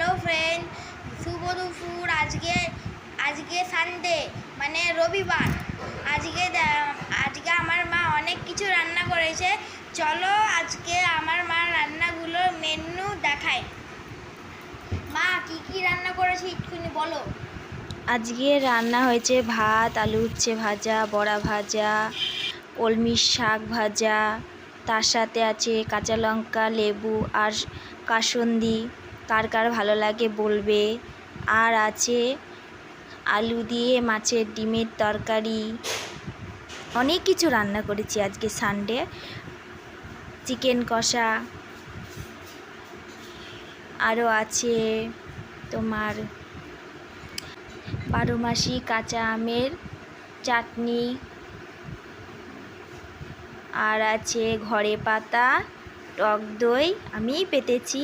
Hello friend, শুভ দুপুর। আজকে Sunday মানে রবিবার। আজকে আমার মা অনেক কিছু রান্না করেছে। চলো আজকে আমার মা রান্নাগুলো মেনু দেখায়। মা কি কি রান্না করেছে একটুখানি বলো। আজকে রান্না হয়েছে ভাত, আলু উচ্ছে ভাজা, বড়া ভাজা, কলমির শাক ভাজা, তার সাথে আছে কাঁচা লঙ্কা, লেবু আর কাসুন্দি। কার কার ভালো লাগে বলবে। আর আছে আলু দিয়ে মাছের ডিমের তরকারি। অনেক কিছু রান্না করেছি আজকে সানডে। চিকেন কষা, আরও আছে তোমার 12 মাসি কাঁচা আমের চাটনি, আর আছে ঘরে পাতা টক দই আমি পেতেছি।